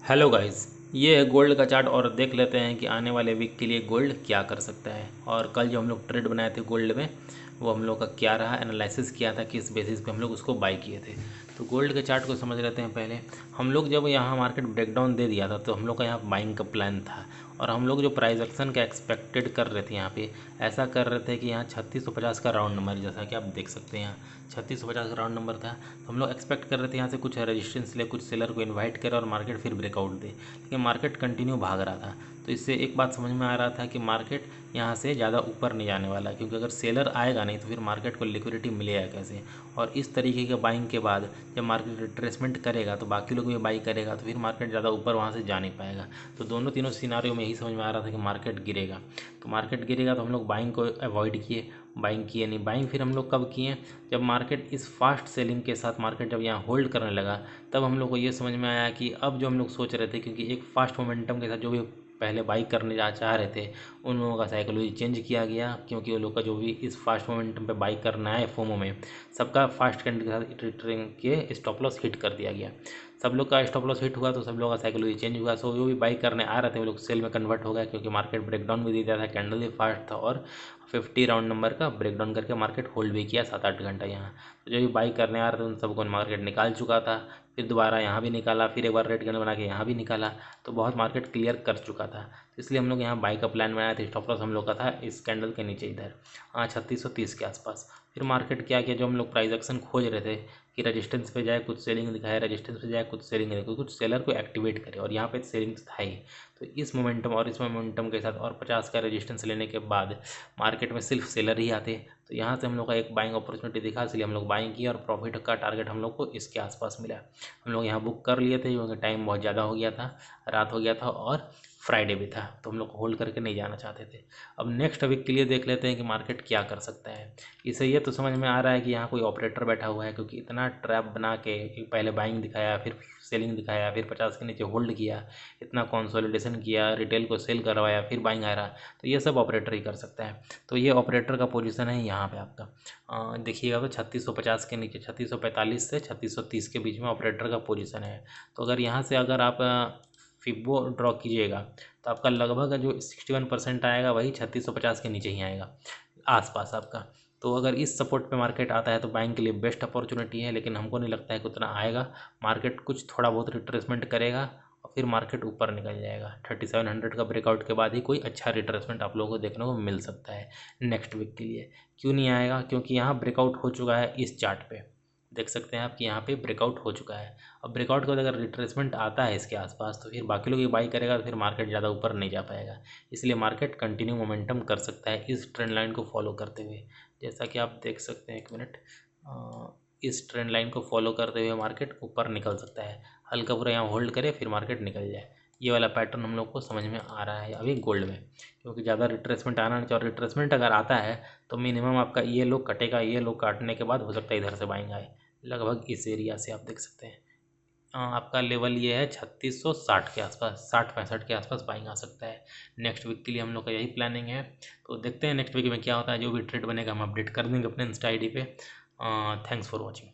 Hello guys, ये है gold का चार्ट और देख लेते हैं कि आने वाले वीक के लिए गोल्ड क्या कर सकता है। और कल जो हम लोग ट्रेड बनाए थे गोल्ड में, वो हम लोग का क्या रहा, एनालिसिस किया था, किस बेसिस पे हम लोग उसको बाई किए थे। तो गोल्ड के चार्ट को समझ लेते हैं। पहले हम लोग जब यहाँ मार्केट ब्रेकडाउन दे दिया था तो हम लोग का यहाँ बाइंग का प्लान था, और हम लोग जो प्राइस एक्शन का एक्सपेक्टेड कर रहे थे यहाँ पे, ऐसा कर रहे थे कि यहाँ 3650 का राउंड नंबर, जैसा कि आप देख सकते हैं यहाँ 3650 का राउंड नंबर था। तो हम लोग एक्सपेक्ट कर रहे थे यहाँ से कुछ रेजिस्टेंस ले, कुछ सेलर को इनवाइट करे और मार्केट फिर ब्रेकआउट दे, लेकिन मार्केट कंटिन्यू भाग रहा था। तो इससे एक बात समझ में आ रहा था कि मार्केट यहाँ से ज़्यादा ऊपर नहीं जाने वाला, क्योंकि अगर सेलर आएगा नहीं तो फिर मार्केट को लिक्विडिटी मिलेगा कैसे। और इस तरीके के बाइंग के बाद जब मार्केट रिट्रेसमेंट करेगा तो बाकी लोग भी बाई करेगा, तो फिर मार्केट ज़्यादा ऊपर वहाँ से जा नहीं पाएगा। तो दोनों तीनों सिनारियो में यही समझ में आ रहा था कि मार्केट गिरेगा। तो मार्केट गिरेगा तो हम लोग बाइंग को अवॉइड किए, बाइंग किए नहीं। बाइंग फिर हम लोग कब किए, जब मार्केट इस फास्ट सेलिंग के साथ मार्केट जब यहाँ होल्ड करने लगा, तब हम लोग को ये समझ में आया कि अब जो हम लोग सोच रहे थे, क्योंकि एक फास्ट मोमेंटम के साथ जो भी पहले बाई करने जा चाह रहे थे, उन लोगों का साइकोलॉजी चेंज किया गया, क्योंकि वो लोग का जो भी इस फास्ट मोमेंटम पे बाई करना है फोमो में, सबका फास्ट कैंडल के साथ ट्रेडिंग के स्टॉप लॉस हिट कर दिया गया। सब लोग का स्टॉप लॉस हिट हुआ तो सब लोग का साइकोलॉजी चेंज हुआ। सो जो भी बाई करने आ रहे थे वो लोग सेल में कन्वर्ट हो गया, क्योंकि मार्केट ब्रेकडाउन भी दे दिया था, कैंडल भी फास्ट था, और 50 राउंड नंबर का ब्रेकडाउन करके मार्केट होल्ड भी किया 7-8 घंटा यहाँ। तो जो भी बाई करने आ रहे थे उन सबको मार्केट निकाल चुका था, फिर दोबारा यहाँ भी निकाला, फिर एक बार रेड कैंडल बना के यहाँ भी निकाला। तो बहुत मार्केट क्लियर कर चुका था, तो इसलिए हम लोग यहाँ बाई का प्लान बनाया था। स्टॉप लॉस हम लोग का था इस कैंडल के नीचे इधर 3630 के आसपास। फिर मार्केट क्या किया, जो हम लोग प्राइस एक्शन खोज रहे थे कि रेजिस्टेंस पे जाए कुछ सेलिंग दिखाए, रेजिस्टेंस पे जाए कुछ सेलिंग दिखाए, कुछ सेलर को एक्टिवेट करे, और यहाँ पे सेलिंग था ही। तो इस मोमेंटम और इस मोमेंटम के साथ और 50 का रेजिस्टेंस लेने के बाद मार्केट में सिर्फ सेलर ही आते। तो यहाँ से हम लोग का एक बाइंग अपॉर्चुनिटी दिखा, इसलिए हम लोग बाइंग किया, और प्रॉफिट का टारगेट हम लोग को इसके आसपास मिला। हम लोग यहाँ बुक कर लिए थे क्योंकि टाइम बहुत ज़्यादा हो गया था, रात हो गया था, और फ्राइडे भी था, तो हम लोग होल्ड करके नहीं जाना चाहते थे। अब नेक्स्ट वीक के लिए देख लेते हैं कि मार्केट क्या कर सकता है। इसे ये तो समझ में आ रहा है कि यहाँ कोई ऑपरेटर बैठा हुआ है, क्योंकि इतना ट्रैप बना के पहले बाइंग दिखाया, फिर सेलिंग दिखाया, फिर 50 के नीचे होल्ड किया, इतना कंसोलिडेशन किया, रिटेल को सेल करवाया, फिर बाइंग आ रहा। तो ये सब ऑपरेटर ही कर सकता है। तो ये ऑपरेटर का पोजीशन है यहाँ पे आपका, देखिएगा तो 3650 के नीचे 3645 से 3630 के बीच में ऑपरेटर का पोजीशन है। तो अगर यहाँ से अगर आप फिबो ड्रॉ कीजिएगा तो आपका लगभग जो 61% आएगा वही 3650 के नीचे ही आएगा आसपास आपका। तो अगर इस सपोर्ट पे मार्केट आता है तो बाइंग के लिए बेस्ट अपॉर्चुनिटी है, लेकिन हमको नहीं लगता है कि उतना आएगा। मार्केट कुछ थोड़ा बहुत रिट्रेसमेंट करेगा और फिर मार्केट ऊपर निकल जाएगा। 3700 का ब्रेकआउट के बाद ही कोई अच्छा रिट्रेसमेंट आप लोगों को देखने को मिल सकता है नेक्स्ट वीक के लिए। क्यों नहीं आएगा, क्योंकि यहाँ ब्रेकआउट हो चुका है। इस चार्ट पे देख सकते हैं आप कि यहाँ पे ब्रेकआउट हो चुका है। अब ब्रेकआउट के बाद अगर रिट्रेसमेंट आता है इसके आसपास, तो फिर बाकी लोग ये बाई करेगा, तो फिर मार्केट ज़्यादा ऊपर नहीं जा पाएगा। इसलिए मार्केट कंटिन्यू मोमेंटम कर सकता है इस ट्रेंड लाइन को फॉलो करते हुए। जैसा कि आप देख सकते हैं, एक मिनट, इस ट्रेंड लाइन को फॉलो करते हुए मार्केट ऊपर निकल सकता है। हल्का पूरा यहाँ होल्ड करे फिर मार्केट निकल जाए। ये वाला पैटर्न हम लोग को समझ में आ रहा है अभी गोल्ड में, क्योंकि ज़्यादा रिट्रेसमेंट आना नहीं चाहिए। और रिट्रेसमेंट अगर आता है तो मिनिमम आपका ये लो कटेगा, ये लो काटने के बाद हो सकता है इधर से बाइंग आए, लगभग इस एरिया से आप देख सकते हैं। आपका लेवल ये है 3660 के आसपास, 60-65 के आसपास बाइंग आ सकता है। नेक्स्ट वीक के लिए हम लोग का यही प्लानिंग है। तो देखते हैं नेक्स्ट वीक में क्या होता है। जो भी ट्रेड बनेगा हम अपडेट कर देंगे अपने इंस्टा ID पे। Thanks for watching.